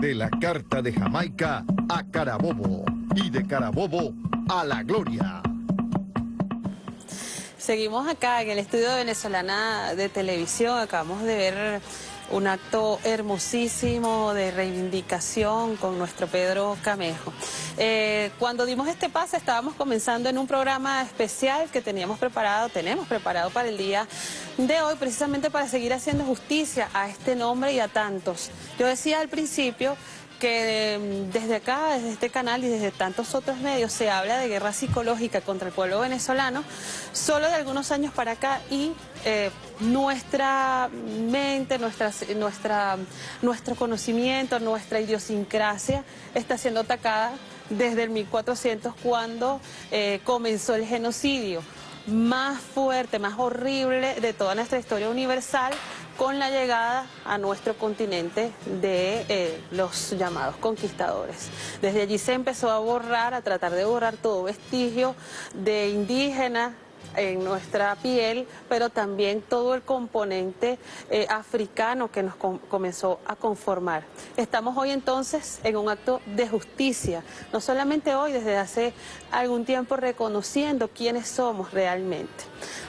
De la Carta de Jamaica a Carabobo y de Carabobo a la gloria. Seguimos acá en el estudio de Venezolana de Televisión. Acabamos de ver un acto hermosísimo de reivindicación con nuestro Pedro Camejo. Cuando dimos este pase estábamos comenzando en un programa especial que tenemos preparado para el día de hoy, precisamente para seguir haciendo justicia a este nombre y a tantos. Yo decía al principio que desde acá, desde este canal y desde tantos otros medios se habla de guerra psicológica contra el pueblo venezolano solo de algunos años para acá y nuestra mente, nuestro conocimiento, nuestra idiosincrasia está siendo atacada desde el 1400 cuando comenzó el genocidio más fuerte, más horrible de toda nuestra historia universal, con la llegada a nuestro continente de los llamados conquistadores. Desde allí se empezó a tratar de borrar todo vestigio de indígena en nuestra piel, pero también todo el componente africano que nos comenzó a conformar. Estamos hoy entonces en un acto de justicia, no solamente hoy, desde hace algún tiempo reconociendo quiénes somos realmente.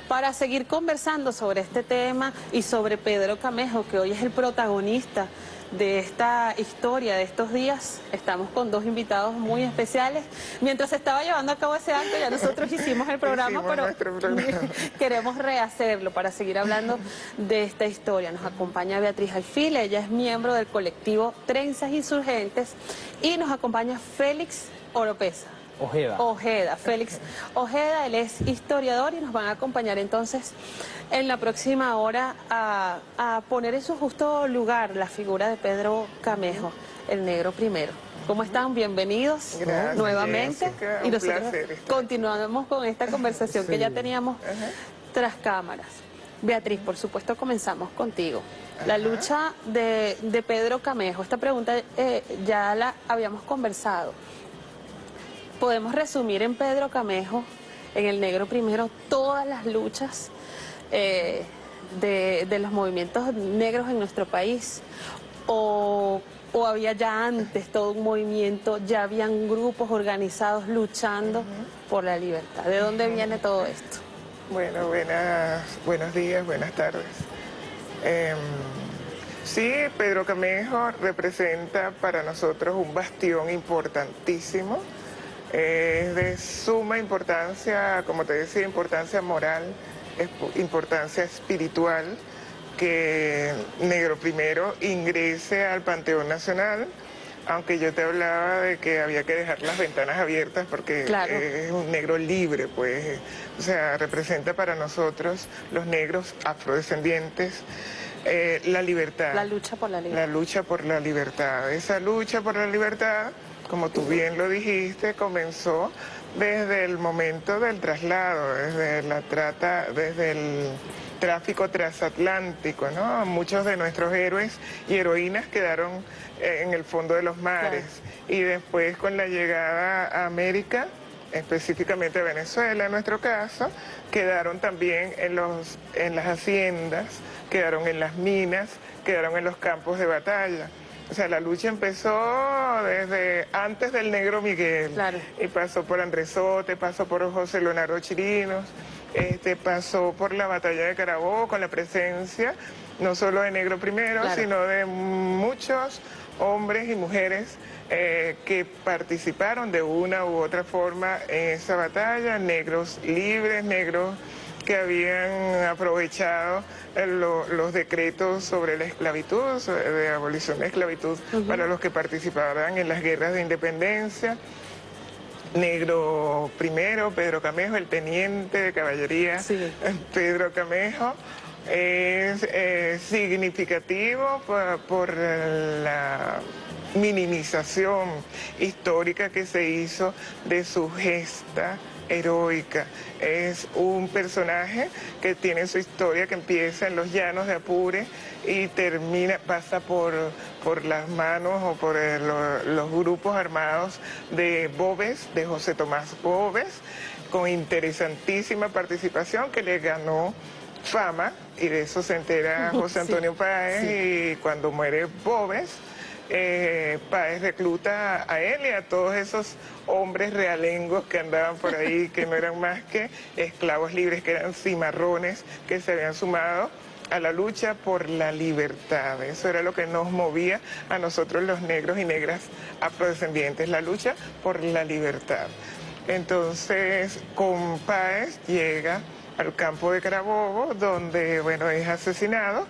Para seguir conversando sobre este tema y sobre Pedro Camejo, que hoy es el protagonista de esta historia de estos días, estamos con dos invitados muy especiales. Mientras se estaba llevando a cabo ese acto, ya nosotros hicimos el programa, pero queremos rehacerlo para seguir hablando de esta historia. Nos acompaña Beatriz Alfil, ella es miembro del colectivo Trenzas Insurgentes, y nos acompaña Félix Oropesa. Félix Ojeda, él es historiador y nos van a acompañar entonces en la próxima hora a poner en su justo lugar la figura de Pedro Camejo, el negro primero. ¿Cómo están? Bienvenidos. Gracias, nuevamente. Jessica, y nosotros continuamos con esta conversación que ya teníamos tras cámaras. Beatriz, por supuesto, comenzamos contigo. La lucha de Pedro Camejo, esta pregunta ya la habíamos conversado. Podemos resumir en Pedro Camejo, en el negro primero, todas las luchas de los movimientos negros en nuestro país, o había ya antes todo un movimiento, ya habían grupos organizados luchando por la libertad. ¿De dónde viene todo esto? Bueno, buenos días, buenas tardes. Sí, Pedro Camejo representa para nosotros un bastión importantísimo. Es de suma importancia, como te decía, importancia moral, importancia espiritual, que Negro Primero ingrese al Panteón Nacional, aunque yo te hablaba de que había que dejar las ventanas abiertas porque es un negro libre, pues, o sea, representa para nosotros, los negros afrodescendientes, la libertad. La lucha por la libertad. La lucha por la libertad. Esa lucha por la libertad, como tú bien lo dijiste, comenzó desde el momento del traslado, desde la trata, desde el tráfico transatlántico, ¿no? Muchos de nuestros héroes y heroínas quedaron en el fondo de los mares. Y después, con la llegada a América, específicamente a Venezuela en nuestro caso, quedaron también en las haciendas, quedaron en las minas, quedaron en los campos de batalla. O sea, la lucha empezó desde antes del Negro Miguel, y pasó por Andresote, pasó por José Leonardo Chirinos, pasó por la batalla de Carabobo, con la presencia no solo de Negro Primero, sino de muchos hombres y mujeres que participaron de una u otra forma en esa batalla, negros libres, negros que habían aprovechado los decretos sobre la esclavitud, de abolición de esclavitud, para los que participaban en las guerras de independencia. Negro Primero, Pedro Camejo, el teniente de caballería, Pedro Camejo, es significativo por la minimización histórica que se hizo de su gesta heroica. Es un personaje que tiene su historia que empieza en los llanos de Apure y pasa por las manos o por los grupos armados de Boves, de José Tomás Boves, con interesantísima participación que le ganó fama, y de eso se entera José Antonio Páez, y cuando muere Boves, Páez recluta a él y a todos esos hombres realengos que andaban por ahí, que no eran más que esclavos libres, que eran cimarrones, que se habían sumado a la lucha por la libertad. Eso era lo que nos movía a nosotros los negros y negras afrodescendientes, la lucha por la libertad. Entonces, con Páez llega al campo de Carabobo, donde, bueno, es asesinado.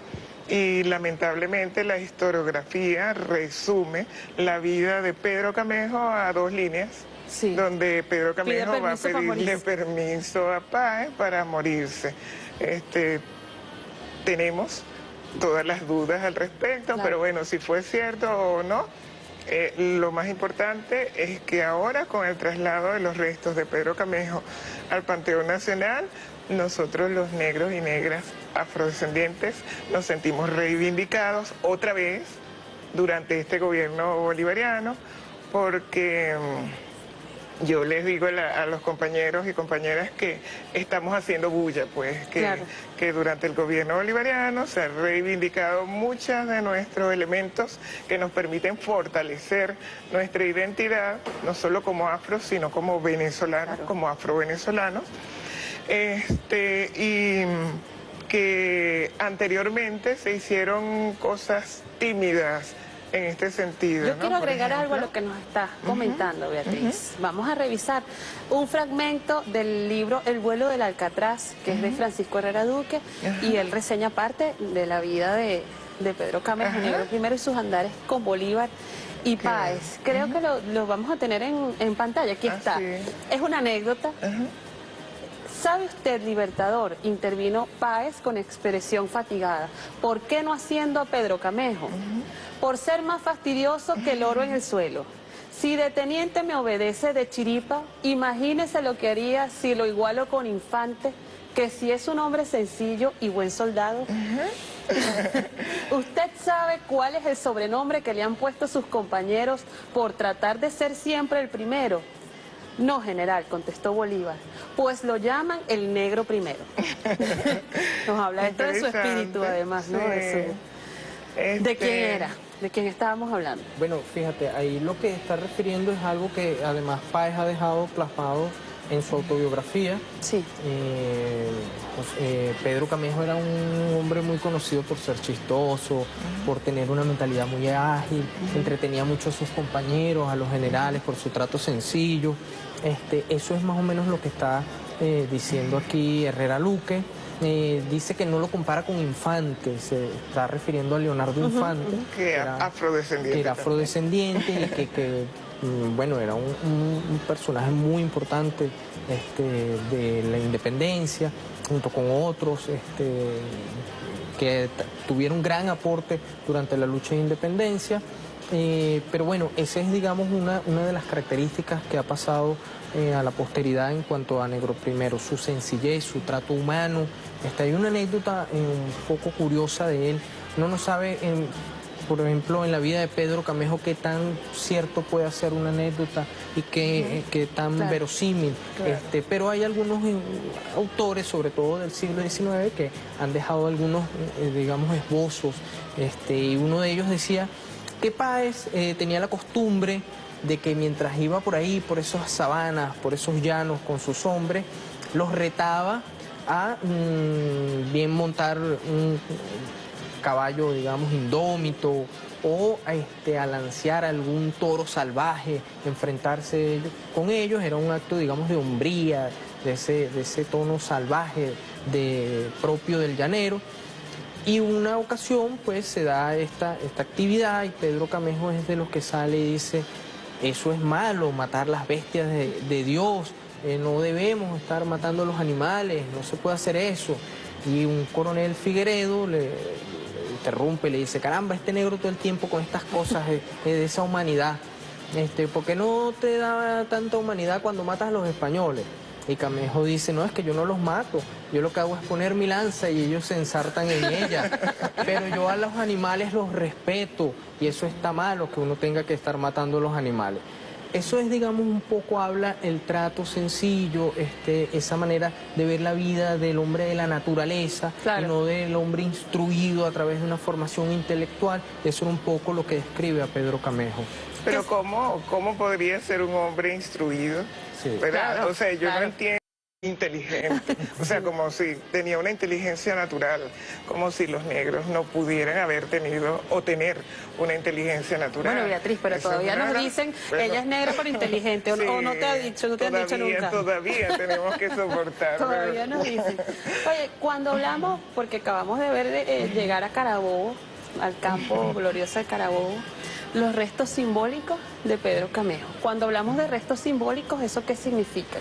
Y lamentablemente la historiografía resume la vida de Pedro Camejo a 2 líneas, Sí. donde Pedro Camejo va a permiso para pedirle morirse. permiso a Páez para morirse. Tenemos todas las dudas al respecto, Claro. pero bueno, si fue cierto o no, lo más importante es que ahora, con el traslado de los restos de Pedro Camejo al Panteón Nacional, nosotros los negros y negras afrodescendientes nos sentimos reivindicados otra vez durante este gobierno bolivariano, porque yo les digo a los compañeros y compañeras que estamos haciendo bulla, pues, Claro. que durante el gobierno bolivariano se han reivindicado muchos de nuestros elementos que nos permiten fortalecer nuestra identidad, no solo como afro, sino como venezolanos, Claro. como afrovenezolanos. Y que anteriormente se hicieron cosas tímidas en este sentido. Yo ¿no? quiero Por agregar algo a ejemplo, lo que nos está comentando, Beatriz. Vamos a revisar un fragmento del libro El vuelo del Alcatraz, que es de Francisco Herrera Duque, y él reseña parte de la vida de Pedro Camejo, negro primero, y sus andares con Bolívar y Páez. Creo que lo vamos a tener en pantalla. Aquí está. Así Es una anécdota. ¿Sabe usted, libertador? Intervino Páez con expresión fatigada. ¿Por qué no haciendo a Pedro Camejo? Por ser más fastidioso que el oro en el suelo. Si de teniente me obedece de chiripa, imagínese lo que haría si lo igualo con Infante, que si es un hombre sencillo y buen soldado. ¿Usted sabe cuál es el sobrenombre que le han puesto sus compañeros por tratar de ser siempre el primero? No, general, contestó Bolívar, pues lo llaman el negro primero. Nos habla esto de su espíritu, además, ¿no? Sí. ¿De quién era? ¿De quién estábamos hablando? Bueno, fíjate, ahí lo que está refiriendo es algo que además Páez ha dejado plasmado en su autobiografía. Sí. Pedro Camejo era un hombre muy conocido por ser chistoso, por tener una mentalidad muy ágil, entretenía mucho a sus compañeros, a los generales, por su trato sencillo. Eso es más o menos lo que está diciendo aquí Herrera Luque. Dice que no lo compara con Infante, se está refiriendo a Leonardo Infante, Que era afrodescendiente. que era afrodescendiente y bueno, era un personaje muy importante de la independencia, junto con otros que tuvieron gran aporte durante la lucha de independencia. Pero bueno, esa es, digamos, una de las características que ha pasado a la posteridad en cuanto a Negro Primero, su sencillez, su trato humano. Hay una anécdota un poco curiosa de él. Uno no sabe, por ejemplo, en la vida de Pedro Camejo, qué tan cierto puede ser una anécdota y qué tan Claro. verosímil. Claro. Pero hay algunos autores, sobre todo del siglo XIX, que han dejado algunos, digamos, esbozos. Y uno de ellos decía que Páez tenía la costumbre de que mientras iba por ahí, por esas sabanas, por esos llanos con sus hombres, los retaba a bien montar un caballo, digamos, indómito, o a lancear algún toro salvaje, enfrentarse con ellos. Era un acto, digamos, de hombría, de ese tono salvaje propio del llanero. Y una ocasión, pues, se da esta actividad y Pedro Camejo es de los que sale y dice: eso es malo, matar las bestias de Dios, no debemos estar matando a los animales, no se puede hacer eso. Y un coronel Figueredo le interrumpe, le dice: caramba, este negro todo el tiempo con estas cosas de esa humanidad, ¿por qué no te da tanta humanidad cuando matas a los españoles? Y Camejo dice: no, es que yo no los mato, yo lo que hago es poner mi lanza y ellos se ensartan en ella, pero yo a los animales los respeto y eso está malo, que uno tenga que estar matando a los animales. eso es, digamos, un poco habla el trato sencillo, esa manera de ver la vida del hombre de la naturaleza, Claro. y no del hombre instruido a través de una formación intelectual. Eso era un poco lo que describe a Pedro Camejo. Pero ¿cómo podría ser un hombre instruido? Sí. ¿Verdad? Claro, O sea, yo no claro. entiendo. Inteligente, o sea, como si tenía una inteligencia natural, como si los negros no pudieran haber tenido o tener una inteligencia natural. Bueno, Beatriz, pero Eso todavía es nos raro. dicen, Bueno, ella es negra pero inteligente, sí, o no te ha dicho, no te han dicho nunca. Todavía tenemos que soportar. Todavía nos dicen. Oye, cuando hablamos, porque acabamos de ver llegar a Carabobo, al campo glorioso de Carabobo, los restos simbólicos de Pedro Camejo. Cuando hablamos de restos simbólicos, ¿eso qué significa?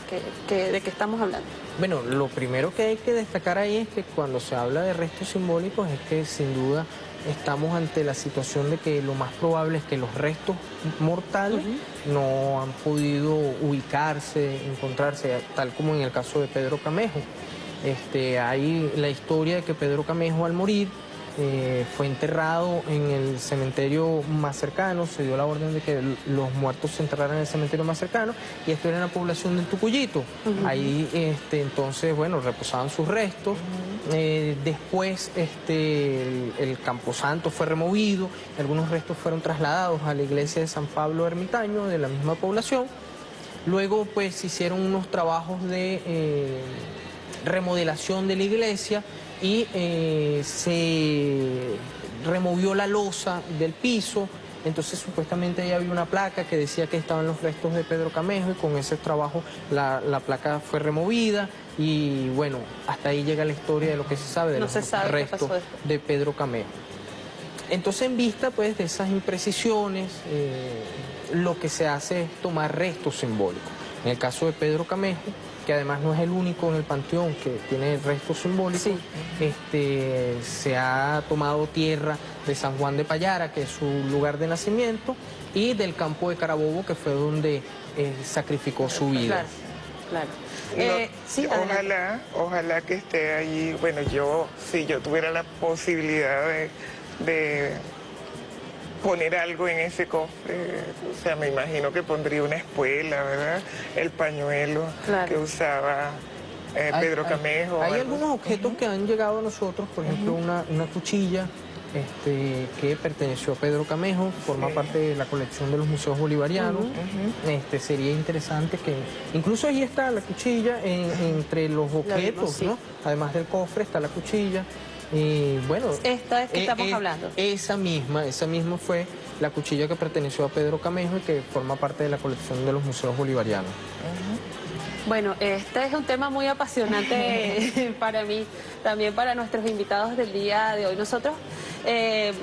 ¿De qué estamos hablando? Bueno, lo primero que hay que destacar ahí es que cuando se habla de restos simbólicos es que sin duda estamos ante la situación de que lo más probable es que los restos mortales no han podido ubicarse, encontrarse, tal como en el caso de Pedro Camejo. Hay la historia de que Pedro Camejo al morir fue enterrado en el cementerio más cercano, se dio la orden de que los muertos se enterraran en el cementerio más cercano, y esto era en la población del Tucuyito. Ahí entonces, bueno, reposaban sus restos. Después el camposanto fue removido, algunos restos fueron trasladados a la iglesia de San Pablo Ermitaño de la misma población. Luego pues se hicieron unos trabajos de remodelación de la iglesia y se removió la losa del piso. Entonces supuestamente ahí había una placa que decía que estaban los restos de Pedro Camejo, y con ese trabajo la placa fue removida, y bueno, hasta ahí llega la historia de lo que se sabe de No los se sabe qué restos pasó después. de Pedro Camejo. Entonces, en vista pues de esas imprecisiones, lo que se hace es tomar restos simbólicos. En el caso de Pedro Camejo, que además no es el único en el panteón que tiene restos simbólicos, se ha tomado tierra de San Juan de Payara, que es su lugar de nacimiento, y del campo de Carabobo, que fue donde sacrificó su vida. Claro, No, sí, adelante. ojalá que esté allí. Bueno, si yo tuviera la posibilidad de poner algo en ese cofre, o sea, me imagino que pondría una espuela, ¿verdad? El pañuelo Claro. que usaba Pedro Camejo. Hay algo. algunos objetos que han llegado a nosotros, por ejemplo, una cuchilla que perteneció a Pedro Camejo, forma parte de la colección de los museos bolivarianos. Sería interesante que, incluso ahí está la cuchilla entre los objetos, sí. ¿no? Además del cofre está la cuchilla. Y bueno, Esta es que estamos hablando. Esa misma fue la cuchilla que perteneció a Pedro Camejo y que forma parte de la colección de los museos bolivarianos. Bueno, este es un tema muy apasionante para mí, también para nuestros invitados del día de hoy. Nosotros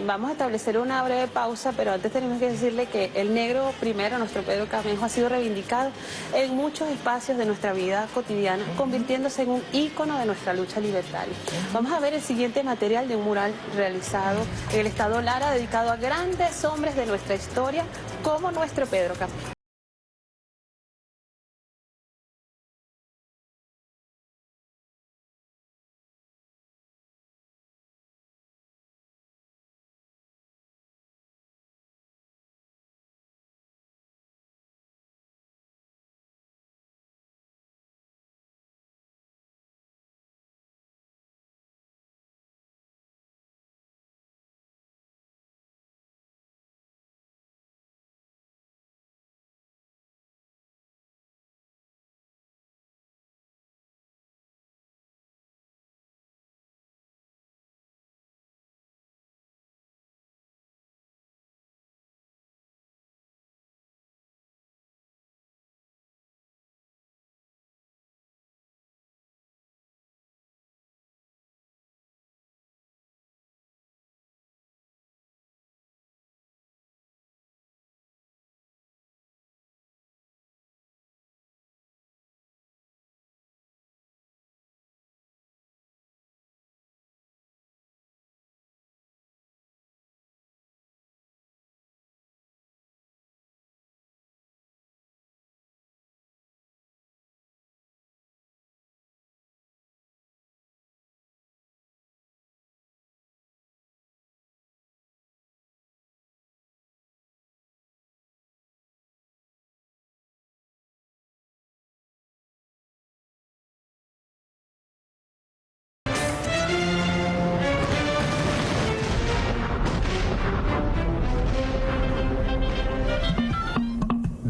vamos a establecer una breve pausa, pero antes tenemos que decirle que el negro primero, nuestro Pedro Camejo, ha sido reivindicado en muchos espacios de nuestra vida cotidiana, convirtiéndose en un ícono de nuestra lucha libertaria. Vamos a ver el siguiente material de un mural realizado en el estado Lara, dedicado a grandes hombres de nuestra historia, como nuestro Pedro Camejo.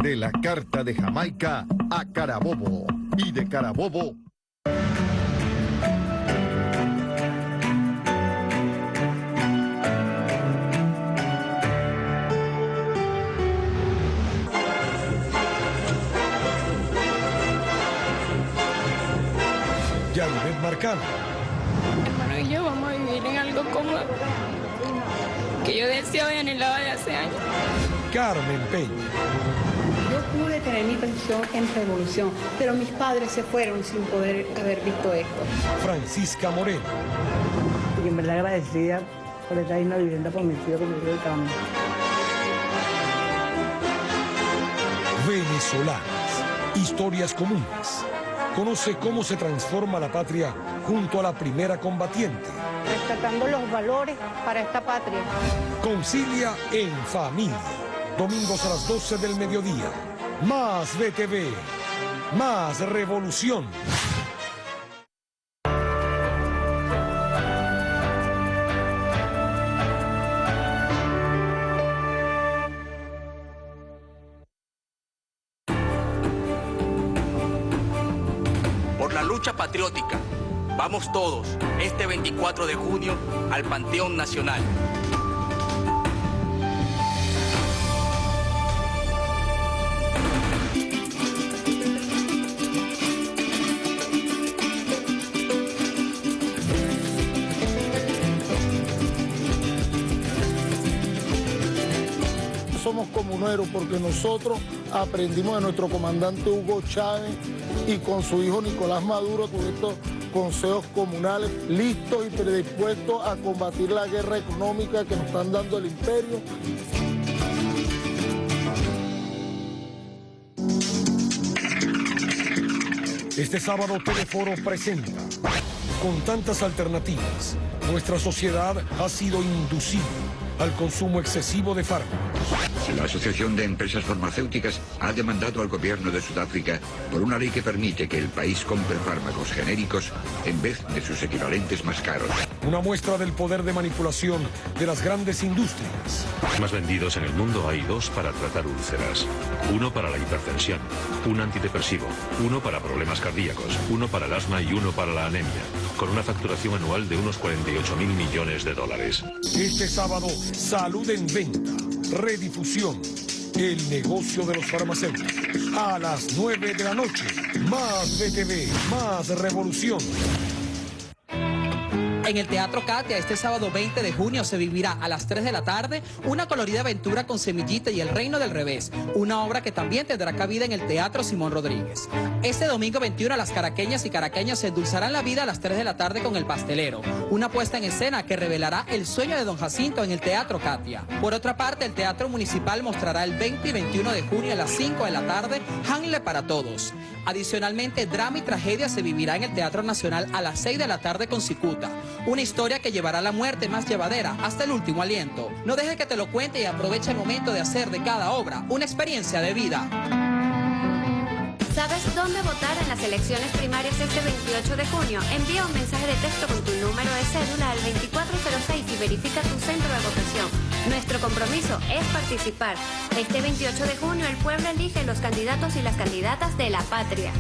De la Carta de Jamaica a Carabobo y de Carabobo Yanivet Marcano. Hermano y yo vamos a vivir en algo cómodo que yo deseo y anhelaba de hace años. Carmen Peña. Yo pude tener mi pensión en Revolución, pero mis padres se fueron sin poder haber visto esto. Francisca Moreno. Y en verdad agradecida por estar en la vivienda prometida con el cambio. Venezolanas. Historias comunes. Conoce cómo se transforma la patria junto a la primera combatiente. Rescatando los valores para esta patria. Concilia en familia. Domingos a las 12 del mediodía. Más BTV. Más revolución. Por la lucha patriótica, vamos todos este 24 de junio al Panteón Nacional. Somos comuneros porque nosotros aprendimos de nuestro comandante Hugo Chávez y con su hijo Nicolás Maduro con estos consejos comunales listos y predispuestos a combatir la guerra económica que nos están dando el imperio. Este sábado Teleforo presenta. Con tantas alternativas, nuestra sociedad ha sido inducida al consumo excesivo de fármacos. La Asociación de Empresas Farmacéuticas ha demandado al gobierno de Sudáfrica por una ley que permite que el país compre fármacos genéricos en vez de sus equivalentes más caros. Una muestra del poder de manipulación de las grandes industrias. Más vendidos en el mundo hay 2 para tratar úlceras. Uno para la hipertensión, un antidepresivo, uno para problemas cardíacos, uno para el asma y uno para la anemia, con una facturación anual de unos 48.000 millones de dólares. Este sábado, Salud en Venta, redifusión, el negocio de los farmacéuticos. A las 9 de la noche, más BTV, más revolución. En el Teatro Katia, este sábado 20 de junio, se vivirá a las 3 de la tarde una colorida aventura con Semillita y el Reino del Revés, una obra que también tendrá cabida en el Teatro Simón Rodríguez. Este domingo 21, las caraqueñas y caraqueños se endulzarán la vida a las 3 de la tarde con El Pastelero, una puesta en escena que revelará el sueño de Don Jacinto en el Teatro Katia. Por otra parte, el Teatro Municipal mostrará el 20 y 21 de junio a las 5 de la tarde Hamlet para todos. Adicionalmente, drama y tragedia se vivirá en el Teatro Nacional a las 6 de la tarde con Cicuta, una historia que llevará a la muerte más llevadera hasta el último aliento. No deje que te lo cuente y aprovecha el momento de hacer de cada obra una experiencia de vida. ¿Sabes dónde votar en las elecciones primarias este 28 de junio? Envía un mensaje de texto con tu número de cédula al 2406 y verifica tu centro de votación. Nuestro compromiso es participar. Este 28 de junio el pueblo elige los candidatos y las candidatas de la patria.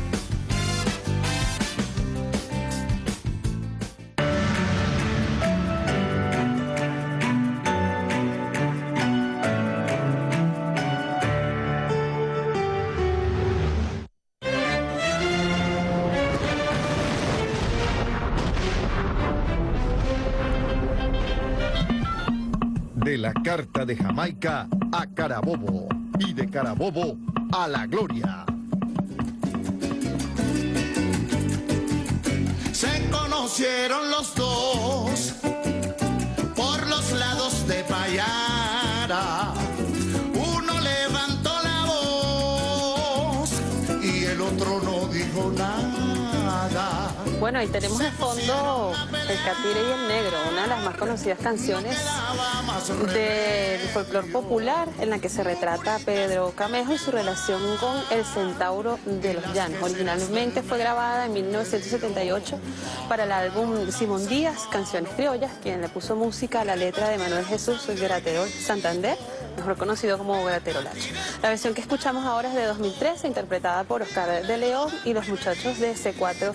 De la Carta de Jamaica a Carabobo y de Carabobo a la gloria. Se conocieron los dos por los lados de Payara. Uno levantó la voz y el otro no dijo nada. Bueno, y tenemos de fondo El Catire y el Negro, una de las más conocidas canciones del folclore popular en la que se retrata a Pedro Camejo y su relación con el centauro de los llanos. Originalmente fue grabada en 1978 para el álbum Simón Díaz, Canciones Criollas, quien le puso música a la letra de Manuel Jesús Gratero Santander, mejor conocido como Bogatero Lacho. La versión que escuchamos ahora es de 2013, interpretada por Oscar de León y los muchachos de C4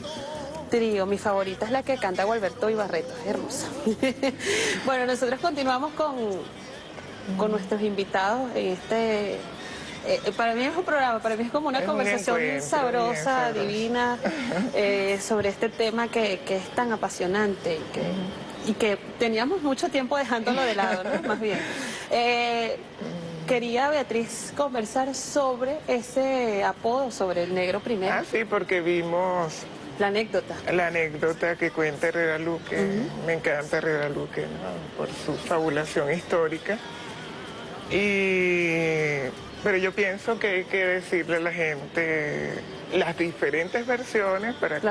Trío. Mi favorita es la que canta Gualberto Ibarreto, es hermosa. Bueno, nosotros continuamos con nuestros invitados en este... para mí es un programa, para mí es como una conversación sabrosa, divina, sobre este tema que es tan apasionante y que teníamos mucho tiempo dejándolo de lado, ¿no? Más bien. Quería, Beatriz, conversar sobre ese apodo, sobre el negro primero. Ah, sí, porque vimos... La anécdota. La anécdota que cuenta Herrera Luque. Me encanta Herrera Luque, ¿no? Por su fabulación histórica. Pero yo pienso que hay que decirle a la gente las diferentes versiones para que...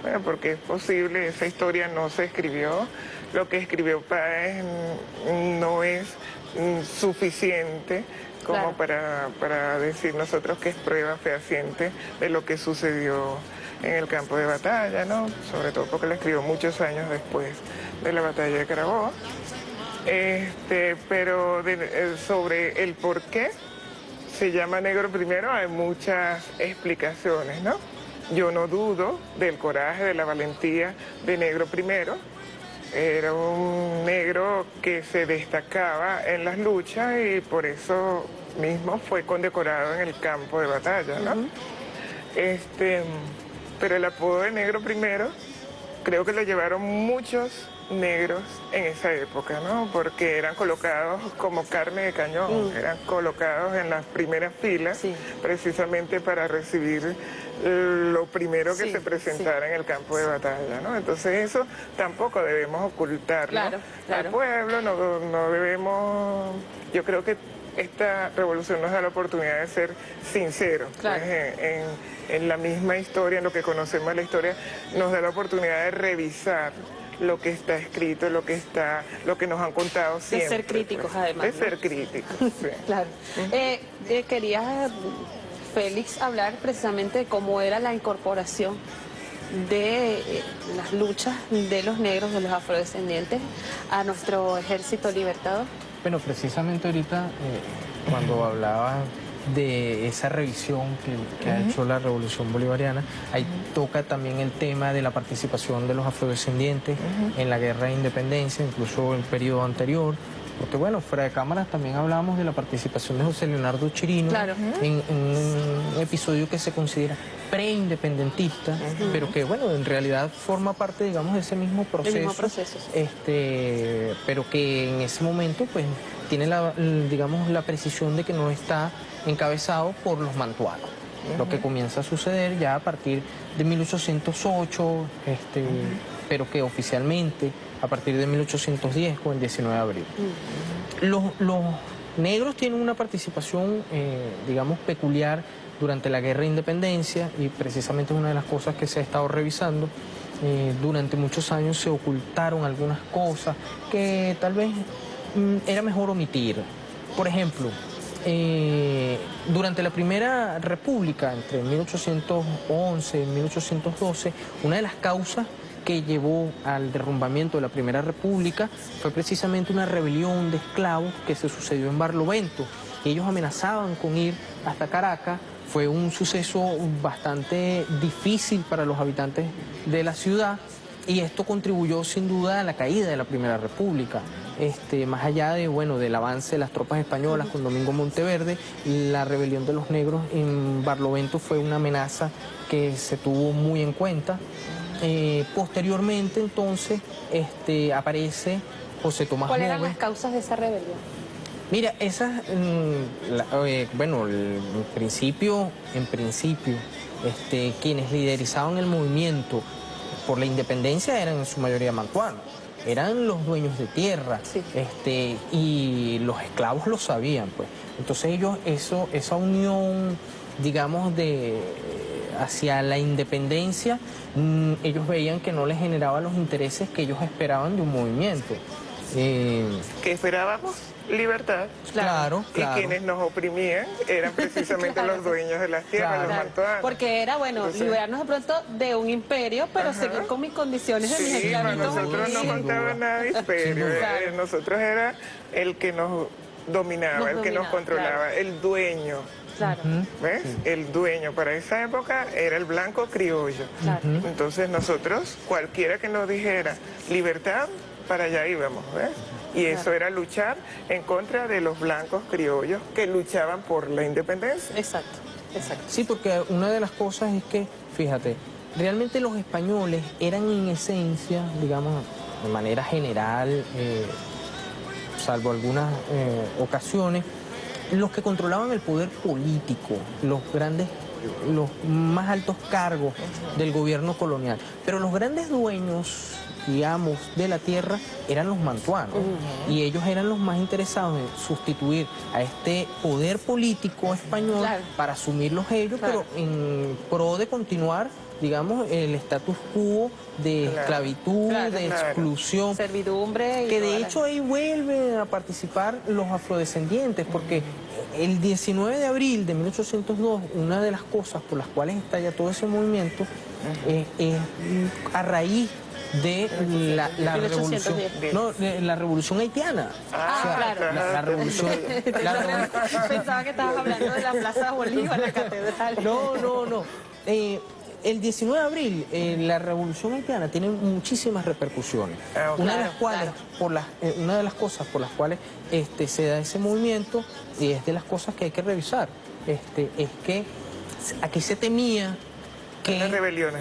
Bueno, porque es posible, esa historia no se escribió. Lo que escribió Páez no es suficiente como para decir nosotros que es prueba fehaciente de lo que sucedió en el campo de batalla, ¿no? Sobre todo porque la escribió muchos años después de la batalla de Carabobo. Pero sobre el por qué se llama negro primero hay muchas explicaciones, ¿no? Yo no dudo del coraje, de la valentía de negro primero. Era un negro que se destacaba en las luchas y por eso mismo fue condecorado en el campo de batalla, ¿no? Pero el apodo de negro primero creo que lo llevaron muchos negros en esa época, ¿no? Porque eran colocados como carne de cañón, eran colocados en las primeras filas precisamente para recibir lo primero que se presentara en el campo de batalla, ¿no? Entonces eso tampoco debemos ocultarlo al pueblo, no debemos... Yo creo que esta revolución nos da la oportunidad de ser sinceros. Pues, en la misma historia, en lo que conocemos de la historia, nos da la oportunidad de revisar lo que está escrito, lo que nos han contado siempre. De ser críticos, pues, además. De ser críticos, sí. Claro. Quería, Félix, hablar precisamente de cómo era la incorporación de las luchas de los negros, de los afrodescendientes, a nuestro ejército libertador. Bueno, precisamente ahorita, cuando hablaba de esa revisión que ha hecho la Revolución Bolivariana, ahí toca también el tema de la participación de los afrodescendientes en la Guerra de Independencia, incluso el periodo anterior, porque bueno, fuera de cámaras también hablamos de la participación de José Leonardo Chirino en un episodio que se considera preindependentista, pero que bueno, en realidad forma parte, digamos, de ese mismo proceso, pero que en ese momento pues tiene digamos, la precisión de que no está encabezado por los mantuanos. Lo que comienza a suceder ya a partir de 1808, pero que oficialmente a partir de 1810 con el 19 de abril. Los negros tienen una participación, digamos, peculiar durante la Guerra de Independencia y precisamente es una de las cosas que se ha estado revisando. Durante muchos años se ocultaron algunas cosas que tal vez era mejor omitir. Por ejemplo, durante la Primera República, entre 1811 y 1812, una de las causas que llevó al derrumbamiento de la Primera República fue precisamente una rebelión de esclavos que se sucedió en Barlovento. Ellos amenazaban con ir hasta Caracas. Fue un suceso bastante difícil para los habitantes de la ciudad y esto contribuyó sin duda a la caída de la Primera República. Más allá de, bueno, del avance de las tropas españolas con Domingo Monteverde, la rebelión de los negros en Barlovento fue una amenaza que se tuvo muy en cuenta. Posteriormente, entonces, aparece José Tomás Move. ¿Cuáles eran las causas de esa rebelión? Mira, esas, bueno, en principio, quienes liderizaban el movimiento por la independencia eran en su mayoría mantuanos, eran los dueños de tierra, y los esclavos lo sabían, pues. Entonces ellos, esa unión, digamos, hacia la independencia, ellos veían que no les generaba los intereses que ellos esperaban de un movimiento. ¿Qué esperábamos? Libertad. Claro. Y quienes nos oprimían eran precisamente los dueños de las tierras, los mantuanos. Porque era, bueno, liberarnos de pronto de un imperio, pero seguir con mis condiciones de mis esclavitos. Nosotros no faltaba nada de imperio. Nosotros era el que nos dominaba, el que nos controlaba, claro. El dueño. Claro. ¿Ves? Sí. El dueño para esa época era el blanco criollo. Claro. Entonces nosotros, cualquiera que nos dijera libertad, para allá íbamos, ¿ves? Y eso era luchar en contra de los blancos criollos que luchaban por la independencia. Exacto, exacto. Sí, porque una de las cosas es que, fíjate, realmente los españoles eran en esencia, digamos, de manera general, salvo algunas ocasiones, los que controlaban el poder político, los más altos cargos del gobierno colonial. Pero los grandes dueños y amos de la tierra eran los mantuanos, y ellos eran los más interesados en sustituir a este poder político español, claro, para asumirlos ellos, claro, pero en pro de continuar, digamos, el status quo de, claro, esclavitud, claro, de, claro, exclusión, servidumbre, que de hecho ahí vuelven a participar los afrodescendientes, porque el 19 de abril de 1802, una de las cosas por las cuales estalla todo ese movimiento es a raíz de la revolución, no, la revolución haitiana. Ah, o sea, claro. La revolución. Pensaba que estabas hablando de la Plaza Bolívar, la catedral. No. El 19 de abril, la revolución haitiana tiene muchísimas repercusiones. Una de las cuales, una de las cosas por las cuales se da ese movimiento, y es de las cosas que hay que revisar, es que aquí se temía que la rebelión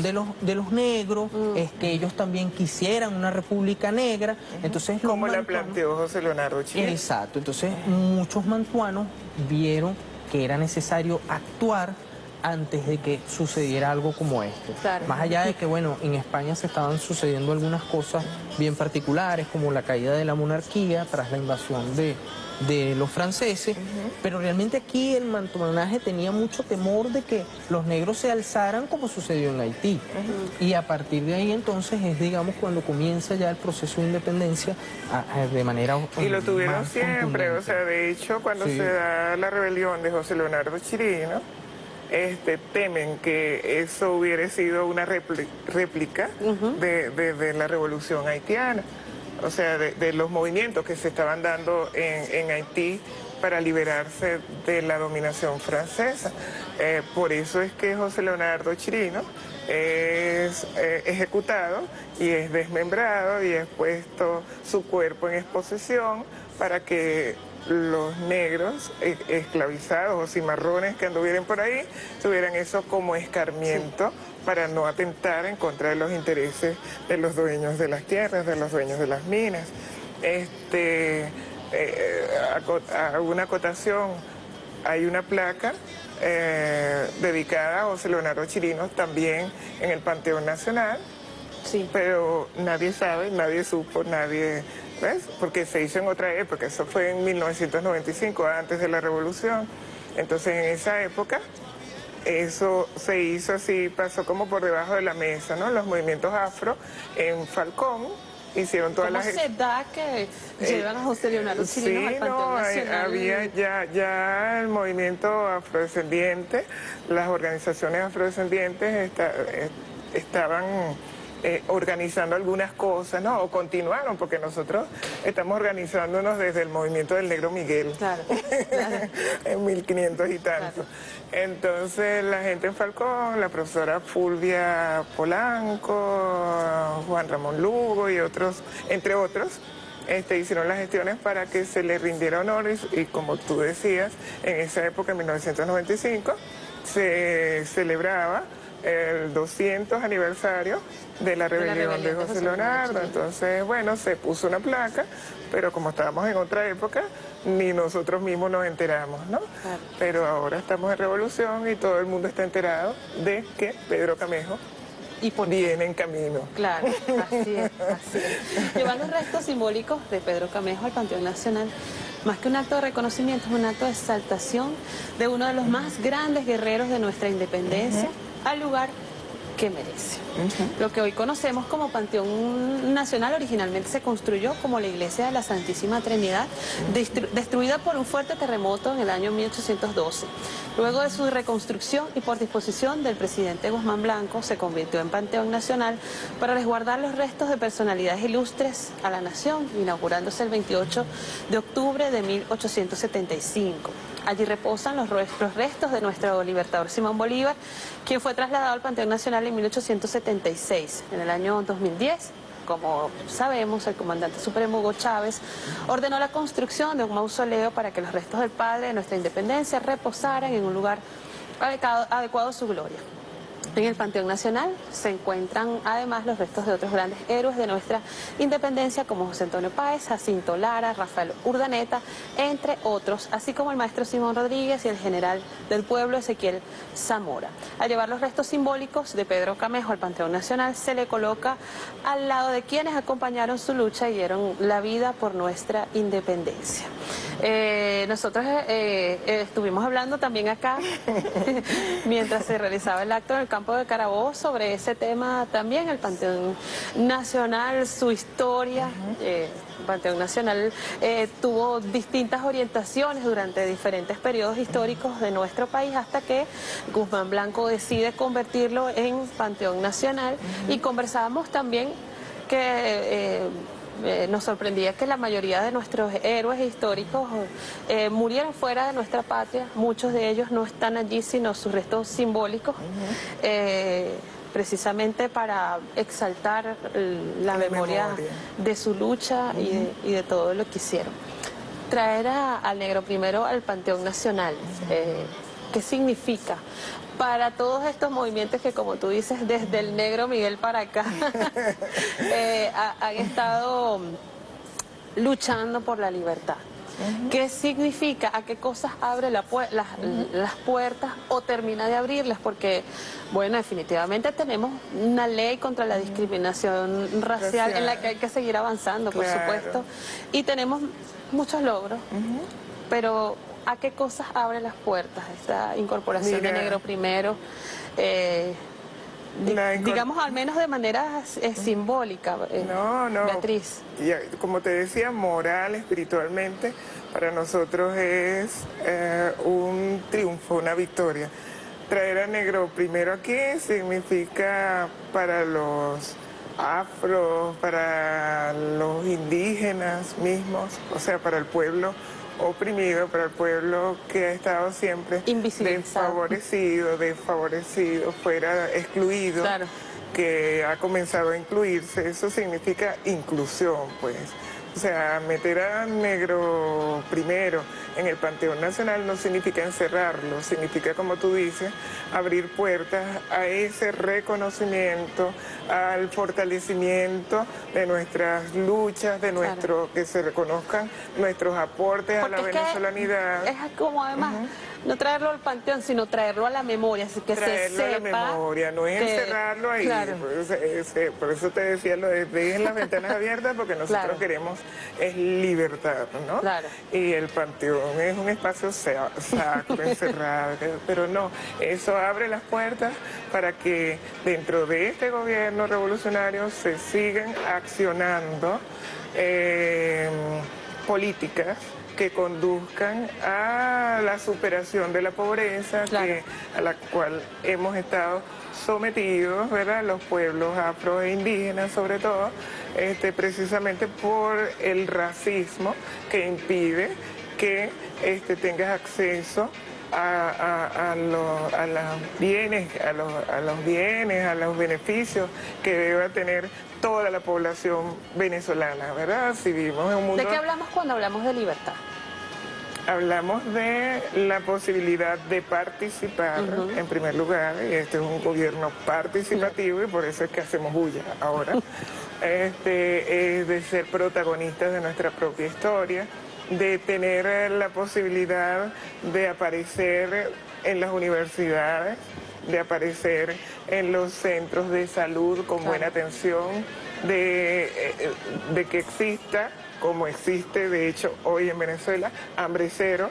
de los negros, es que ellos también quisieran una república negra, entonces como la planteó José Leonardo Chirino. Exacto, entonces muchos mantuanos vieron que era necesario actuar antes de que sucediera algo como esto. Claro. Más allá de que, bueno, en España se estaban sucediendo algunas cosas bien particulares, como la caída de la monarquía tras la invasión de los franceses, pero realmente aquí el mantuanaje tenía mucho temor de que los negros se alzaran como sucedió en Haití. Y a partir de ahí entonces es, digamos, cuando comienza ya el proceso de independencia de manera y lo tuvieron siempre, o sea, de hecho cuando se da la rebelión de José Leonardo Chirino, temen que eso hubiera sido una réplica de la revolución haitiana, o sea, de los movimientos que se estaban dando en Haití para liberarse de la dominación francesa. Por eso es que José Leonardo Chirino es ejecutado y es desmembrado y es puesto su cuerpo en exposición para que los negros esclavizados o cimarrones que anduvieran por ahí tuvieran eso como escarmiento para no atentar en contra de los intereses de los dueños de las tierras, de los dueños de las minas. Una acotación, hay una placa dedicada a José Leonardo Chirino también en el Panteón Nacional, pero nadie sabe, nadie supo, nadie... ¿Ves? Porque se hizo en otra época, eso fue en 1995, antes de la revolución. Entonces en esa época eso se hizo así, pasó como por debajo de la mesa, ¿no? Los movimientos afro en Falcón hicieron todas las... ¿Cómo se da que llevan a José Leonardo Chirino al Panteón Nacional? Había ya el movimiento afrodescendiente, las organizaciones afrodescendientes estaban... organizando algunas cosas, ¿no? O continuaron, porque nosotros estamos organizándonos desde el movimiento del Negro Miguel, claro. en 1500 y tanto. Claro. Entonces la gente en Falcón, la profesora Fulvia Polanco, Juan Ramón Lugo y otros, entre otros, hicieron las gestiones para que se le rindiera honor y como tú decías, en esa época, en 1995, se celebraba el 200 aniversario de la rebelión de José Leonardo. Entonces, bueno, se puso una placa, pero como estábamos en otra época, ni nosotros mismos nos enteramos, ¿no? Claro. Pero ahora estamos en revolución y todo el mundo está enterado de que Pedro Camejo viene en camino. Claro, así es. Llevar los restos simbólicos de Pedro Camejo al Panteón Nacional, más que un acto de reconocimiento, es un acto de exaltación de uno de los más grandes guerreros de nuestra independencia, al lugar que merece. Lo que hoy conocemos como Panteón Nacional originalmente se construyó como la iglesia de la Santísima Trinidad, destruida por un fuerte terremoto en el año 1812. Luego de su reconstrucción y por disposición del presidente Guzmán Blanco, se convirtió en Panteón Nacional para resguardar los restos de personalidades ilustres a la nación, inaugurándose el 28 de octubre de 1875. Allí reposan los restos de nuestro libertador Simón Bolívar, quien fue trasladado al Panteón Nacional en 1876. En el año 2010, como sabemos, el comandante supremo Hugo Chávez ordenó la construcción de un mausoleo para que los restos del padre de nuestra independencia reposaran en un lugar adecuado a su gloria. En el Panteón Nacional se encuentran además los restos de otros grandes héroes de nuestra independencia como José Antonio Páez, Jacinto Lara, Rafael Urdaneta, entre otros, así como el maestro Simón Rodríguez y el general del pueblo Ezequiel Zamora. Al llevar los restos simbólicos de Pedro Camejo al Panteón Nacional, se le coloca al lado de quienes acompañaron su lucha y dieron la vida por nuestra independencia. Nosotros estuvimos hablando también acá, mientras se realizaba el acto en el campo de Carabobo, sobre ese tema también, el Panteón Nacional, su historia. El Panteón Nacional tuvo distintas orientaciones durante diferentes periodos históricos de nuestro país, hasta que Guzmán Blanco decide convertirlo en Panteón Nacional. Y conversábamos también que nos sorprendía que la mayoría de nuestros héroes históricos murieron fuera de nuestra patria. Muchos de ellos no están allí, sino sus restos simbólicos, precisamente para exaltar la memoria de su lucha y de todo lo que hicieron. Traer al negro primero al Panteón Nacional, ¿qué significa? Para todos estos movimientos que, como tú dices, desde el negro Miguel para acá, han estado luchando por la libertad. ¿Qué significa? ¿A qué cosas abre las puertas o termina de abrirlas? Porque, bueno, definitivamente tenemos una ley contra la discriminación racial en la que hay que seguir avanzando, por supuesto. Y tenemos muchos logros, pero ¿a qué cosas abre las puertas esta incorporación de negro primero? Digamos, al menos de manera simbólica, Beatriz. Como te decía, moral, espiritualmente, para nosotros es un triunfo, una victoria. Traer a negro primero aquí significa para los afros, para los indígenas mismos, o sea, para el pueblo oprimido, para el pueblo que ha estado siempre desfavorecido, fuera excluido, que ha comenzado a incluirse. Eso significa inclusión, pues. O sea, meter a negro primero en el Panteón Nacional no significa encerrarlo, significa, como tú dices, abrir puertas a ese reconocimiento, al fortalecimiento de nuestras luchas, de que se reconozcan nuestros aportes a la venezolanidad. Es como, además, no traerlo al panteón, sino traerlo a la memoria, así que traerlo se sepa a la memoria, no es encerrarlo ahí. Por eso te decía lo de dejen las ventanas abiertas, porque nosotros queremos es libertad, ¿no? Y el panteón es un espacio sacro, encerrado, pero no, eso abre las puertas para que dentro de este gobierno revolucionario se sigan accionando políticas que conduzcan a la superación de la pobreza, a la cual hemos estado sometidos, ¿verdad?, los pueblos afro e indígenas sobre todo, precisamente por el racismo que impide que tengas acceso a los bienes, a los beneficios que deba tener toda la población venezolana, ¿verdad? Si vivimos en un mundo... ¿De qué hablamos cuando hablamos de libertad? Hablamos de la posibilidad de participar, en primer lugar, y este es un gobierno participativo y por eso es que hacemos bulla ahora, de ser protagonistas de nuestra propia historia, de tener la posibilidad de aparecer en las universidades, de aparecer en los centros de salud con buena atención, de que exista, como existe de hecho hoy en Venezuela, hambre cero,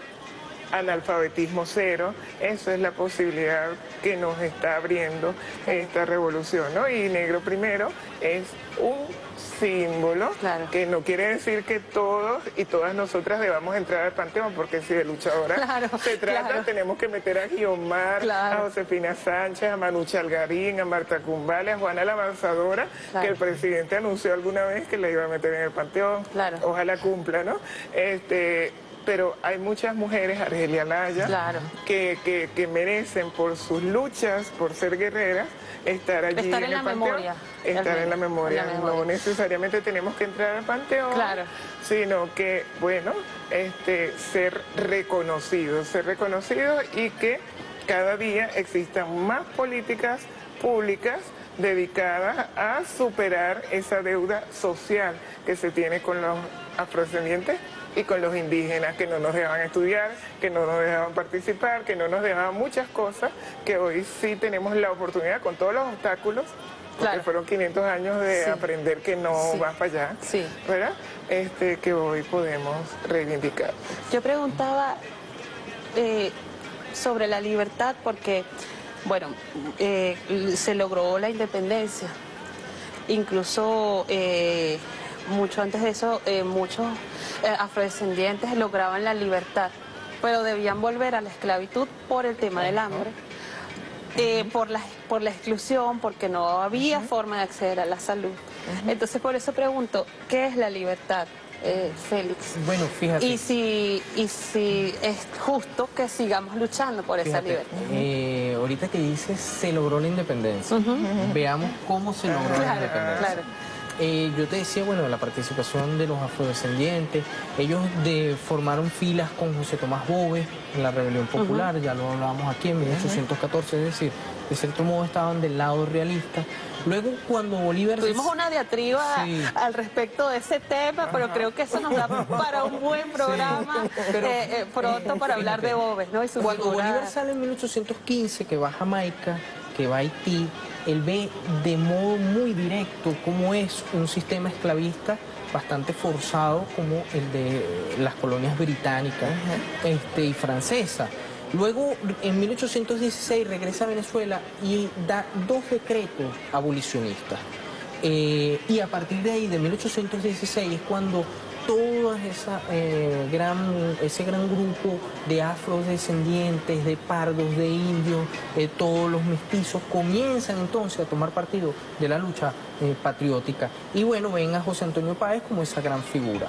analfabetismo cero. Eso es la posibilidad que nos está abriendo esta revolución, ¿no? Y Negro Primero es un símbolo, que no quiere decir que todos y todas nosotras debamos entrar al panteón, porque si de luchadora se trata, tenemos que meter a Guiomar, a Josefina Sánchez, a Manucha Algarín, a Marta Cumbale, a Juana la Avanzadora, que el presidente anunció alguna vez que la iba a meter en el panteón. Ojalá cumpla, ¿no? Pero hay muchas mujeres, Argelia Laya, que merecen por sus luchas, por ser guerreras, estar allí en el panteón. Estar en la memoria. No necesariamente tenemos que entrar al panteón, sino que, bueno, ser reconocidos y que cada día existan más políticas públicas dedicadas a superar esa deuda social que se tiene con los afrodescendientes y con los indígenas, que no nos dejaban estudiar, que no nos dejaban participar, que no nos dejaban muchas cosas, que hoy sí tenemos la oportunidad, con todos los obstáculos, porque fueron 500 años de aprender que no va para allá, ¿verdad? Que hoy podemos reivindicar. Yo preguntaba sobre la libertad, porque, bueno, se logró la independencia, incluso mucho antes de eso, muchos afrodescendientes lograban la libertad, pero debían volver a la esclavitud por el tema del hambre, por la exclusión, porque no había forma de acceder a la salud. Entonces, por eso pregunto, ¿qué es la libertad, Félix? Bueno, fíjate. Y si es justo que sigamos luchando por esa libertad. Ahorita que dices, se logró la independencia. Veamos cómo se logró la independencia. Yo te decía, bueno, la participación de los afrodescendientes, ellos formaron filas con José Tomás Bove en la Rebelión Popular, ya lo hablábamos aquí en 1814, es decir, de cierto modo estaban del lado realista. Luego, cuando Bolívar... Tuvimos una diatriba al respecto de ese tema, pero creo que eso nos da para un buen programa pronto para hablar de Bove, ¿no? Y su cuando Bolívar sale en 1815, que va a Jamaica, que va a Haití, él ve de modo muy directo cómo es un sistema esclavista bastante forzado como el de las colonias británicas y francesas. Luego, en 1816, regresa a Venezuela y da 2 decretos abolicionistas. Y a partir de ahí, de 1816, es cuando todo ese gran grupo de afrodescendientes, de pardos, de indios, todos los mestizos, comienzan entonces a tomar partido de la lucha patriótica. Y bueno, ven a José Antonio Páez como esa gran figura.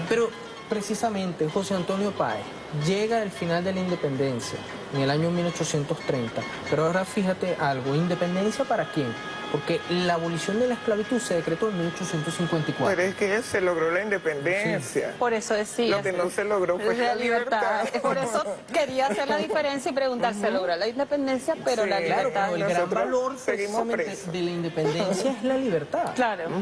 Pero precisamente José Antonio Páez llega al final de la independencia, en el año 1830. Pero ahora fíjate algo, ¿independencia para quién? Porque la abolición de la esclavitud se decretó en 1854. Pero es que se logró la independencia. Por eso decía. Lo que no se logró fue la libertad. Por eso quería hacer la diferencia y preguntar, se logró la independencia, pero la libertad... Claro, el gran valor precisamente de la independencia es la libertad.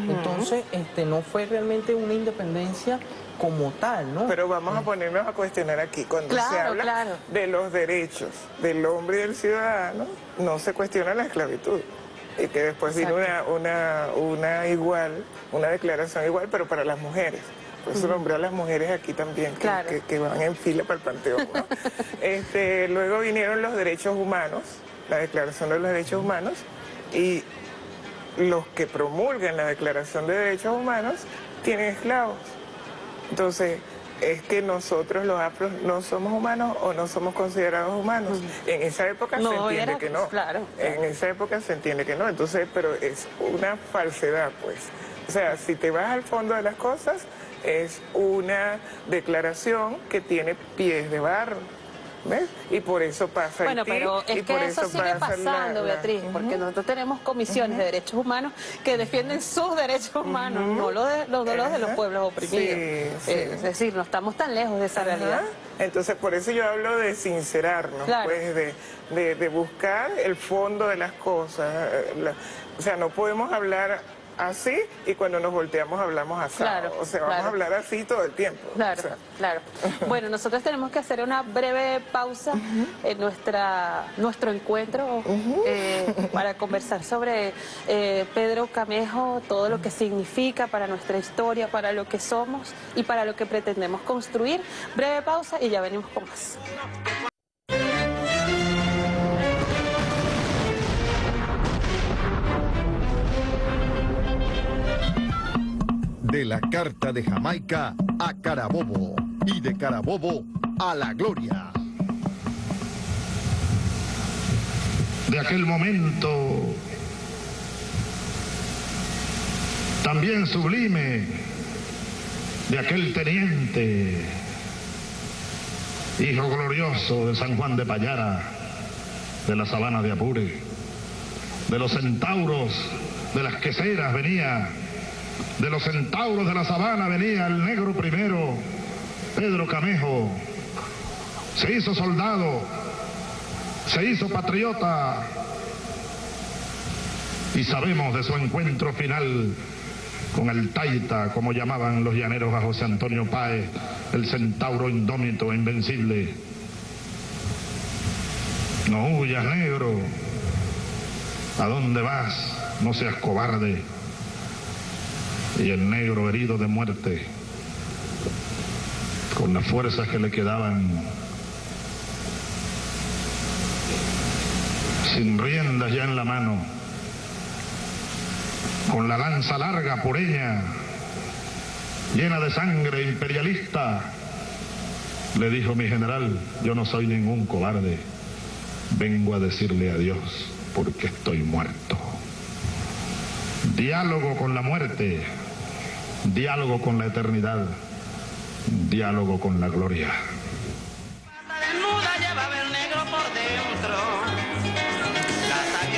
Entonces, no fue realmente una independencia como tal, ¿no? Pero vamos a ponernos a cuestionar aquí. Cuando se habla de los derechos del hombre y del ciudadano, no se cuestiona la esclavitud. Y que después vino una declaración igual, pero para las mujeres. Por eso nombré a las mujeres aquí también, que van en fila para el panteón, ¿no? Luego vinieron los derechos humanos, la Declaración de los Derechos Humanos, y los que promulgan la Declaración de Derechos Humanos tienen esclavos. Entonces, es que nosotros los afros no somos humanos o no somos considerados humanos. En esa época se entiende que no. En esa época se entiende que no. Entonces, pero es una falsedad, pues. O sea, si te vas al fondo de las cosas, es una declaración que tiene pies de barro. ¿Ves? Y por eso pasa Bueno, pero es que eso sigue pasando, Beatriz, porque nosotros tenemos comisiones de derechos humanos que defienden sus derechos humanos, no los de los pueblos oprimidos. Es decir, no estamos tan lejos de esa realidad. Entonces, por eso yo hablo de sincerarnos, pues, de buscar el fondo de las cosas. O sea, no podemos hablar así y cuando nos volteamos hablamos así. Claro, o sea, vamos a hablar así todo el tiempo. Claro, o sea. claro. Bueno, nosotros tenemos que hacer una breve pausa en nuestro encuentro para conversar sobre Pedro Camejo, todo lo que significa para nuestra historia, para lo que somos y para lo que pretendemos construir. Breve pausa y ya venimos con más. De la Carta de Jamaica a Carabobo y de Carabobo a la gloria. De aquel momento también sublime, de aquel teniente, hijo glorioso de San Juan de Payara, de la sabana de Apure, de los centauros de las queseras venía. De los centauros de la sabana venía el negro primero, Pedro Camejo. Se hizo soldado, se hizo patriota y sabemos de su encuentro final con el Taita, como llamaban los llaneros a José Antonio Páez, el centauro indómito e invencible. No huyas, negro, ¿a dónde vas? No seas cobarde. Y el negro, herido de muerte, con las fuerzas que le quedaban, sin riendas ya en la mano, con la lanza larga, pureña, llena de sangre imperialista, le dijo: mi general, yo no soy ningún cobarde, vengo a decirle adiós porque estoy muerto. Diálogo con la muerte, diálogo con la eternidad, diálogo con la gloria.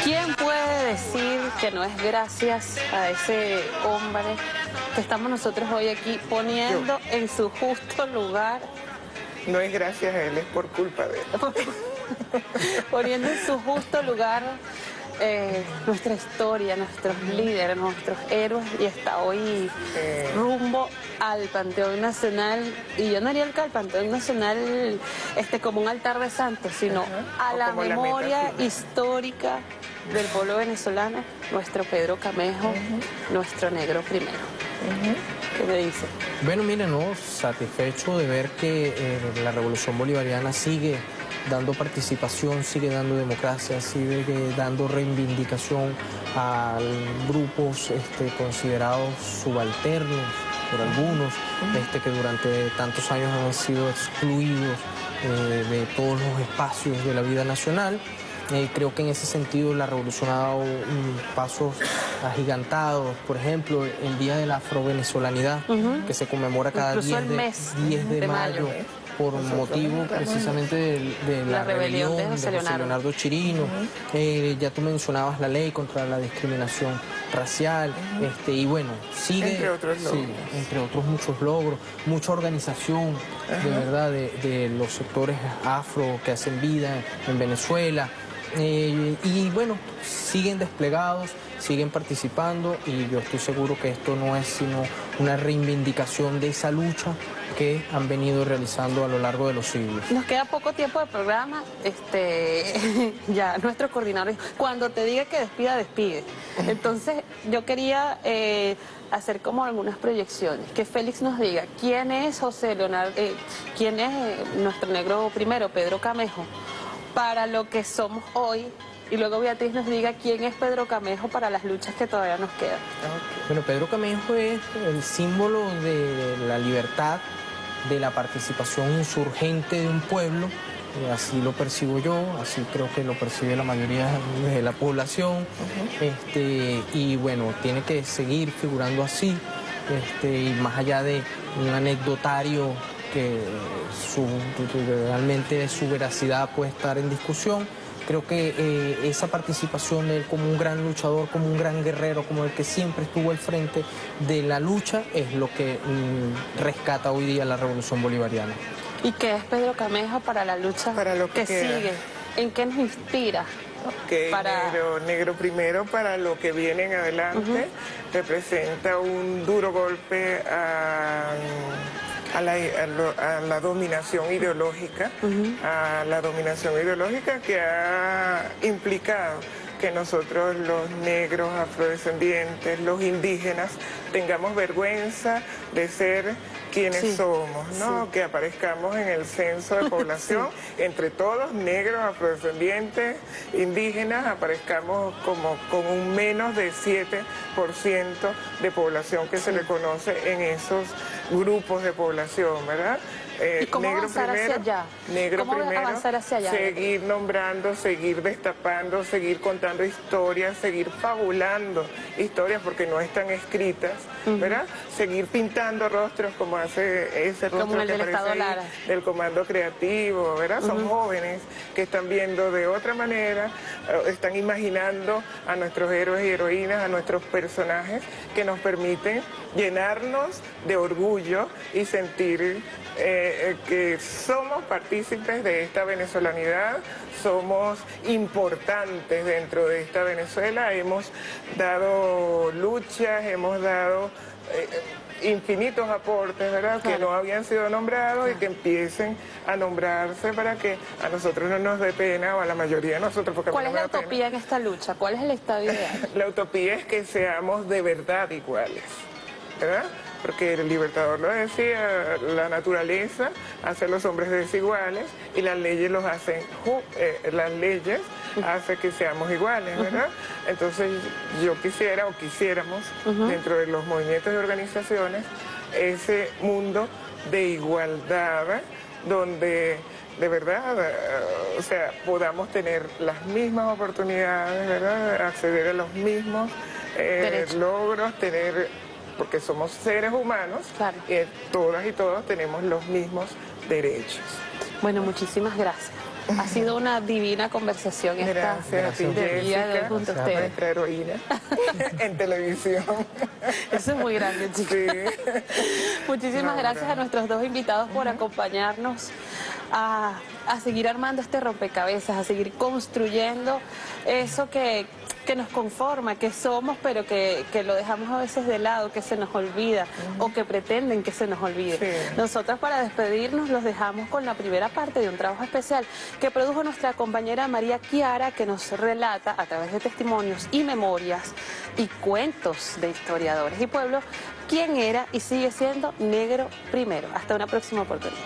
¿Quién puede decir que no es gracias a ese hombre que estamos nosotros hoy aquí poniendo en su justo lugar? No es gracias a él, es por culpa de él. Poniendo en su justo lugar nuestra historia, nuestros líderes, nuestros héroes, y está hoy rumbo al Panteón Nacional. Y yo no haría el Panteón Nacional como un altar de santos, sino a la memoria histórica del pueblo venezolano, nuestro Pedro Camejo, nuestro negro primero. ¿Qué me dice? Bueno, mira, satisfecho de ver que la Revolución Bolivariana sigue dando participación, sigue dando democracia, sigue dando reivindicación a grupos considerados subalternos por algunos, que durante tantos años han sido excluidos de todos los espacios de la vida nacional. Creo que en ese sentido la revolución ha dado pasos agigantados. Por ejemplo, el Día de la Afrovenezolanidad, que se conmemora cada 10 de mayo. Por motivo precisamente de la rebelión de José Leonardo Chirino. Ya tú mencionabas la ley contra la discriminación racial, y bueno, sigue, entre otros logros. Sí, entre otros muchos logros, mucha organización de verdad de los sectores afro que hacen vida en Venezuela. Y bueno, siguen desplegados, siguen participando, y yo estoy seguro que esto no es sino una reivindicación de esa lucha que han venido realizando a lo largo de los siglos. Nos queda poco tiempo de programa. Ya nuestro coordinador dijo: cuando te diga que despida, despide. Entonces yo quería hacer como algunas proyecciones, que Félix nos diga quién es José Leonardo, quién es nuestro negro primero, Pedro Camejo, para lo que somos hoy, y luego Beatriz nos diga quién es Pedro Camejo para las luchas que todavía nos quedan. Bueno, Pedro Camejo es el símbolo de la libertad, de la participación insurgente de un pueblo. Así lo percibo yo, así creo que lo percibe la mayoría de la población. Y bueno, tiene que seguir figurando así, y más allá de un anecdotario que realmente su veracidad puede estar en discusión. Creo que esa participación de él como un gran luchador, como un gran guerrero, como el que siempre estuvo al frente de la lucha, es lo que rescata hoy día la Revolución Bolivariana. ¿Y qué es Pedro Camejo para la lucha para lo que sigue? ¿En qué nos inspira que negro primero para lo que viene en adelante, representa un duro golpe a la dominación ideológica, que ha implicado que nosotros los negros, afrodescendientes, los indígenas, tengamos vergüenza de ser quienes somos, ¿no? Que aparezcamos en el censo de población, entre todos, negros, afrodescendientes, indígenas, aparezcamos como con un menos de 7% de población que se le conoce en esos grupos de población, ¿verdad? ¿Y cómo avanzar hacia allá? ¿Cómo avanzar hacia allá? Seguir nombrando, seguir destapando, seguir contando historias, seguir fabulando historias porque no están escritas, ¿verdad? Seguir pintando rostros como hace ese rostro como el que del aparece Estado ahí, Lara. del Comando Creativo, ¿verdad? Son jóvenes que están viendo de otra manera, están imaginando a nuestros héroes y heroínas, a nuestros personajes que nos permiten llenarnos de orgullo y sentir que somos partícipes de esta venezolanidad, somos importantes dentro de esta Venezuela, hemos dado luchas, hemos dado infinitos aportes, ¿verdad? Que no habían sido nombrados y que empiecen a nombrarse para que a nosotros no nos dé pena, o a la mayoría de nosotros, porque ¿Cuál es la utopía en esta lucha? ¿Cuál es el estado ideal? La utopía es que seamos de verdad iguales, ¿verdad? Porque el Libertador lo decía, la naturaleza hace a los hombres desiguales y las leyes los hacen, hace que seamos iguales, ¿verdad? Entonces yo quisiera, o quisiéramos, dentro de los movimientos y organizaciones, ese mundo de igualdad, donde de verdad, o sea, podamos tener las mismas oportunidades, ¿verdad? Acceder a los mismos logros, porque somos seres humanos, y todas y todos tenemos los mismos derechos. Bueno, muchísimas gracias. Ha sido una divina conversación Gracias a ti, Jessica, junto a ustedes. Nuestra heroína en televisión. Eso es muy grande, chicos. Sí. Muchísimas gracias a nuestros dos invitados por acompañarnos a seguir armando este rompecabezas, a seguir construyendo eso que nos conforma, que somos, pero que lo dejamos a veces de lado, que se nos olvida, o que pretenden que se nos olvide. Nosotros, para despedirnos, los dejamos con la primera parte de un trabajo especial que produjo nuestra compañera María Chiara, que nos relata a través de testimonios y memorias y cuentos de historiadores y pueblos quién era y sigue siendo negro primero. Hasta una próxima oportunidad.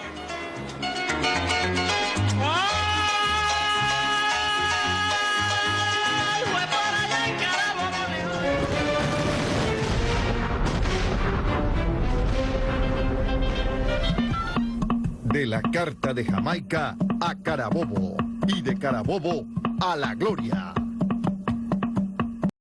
De la Carta de Jamaica a Carabobo y de Carabobo a la gloria.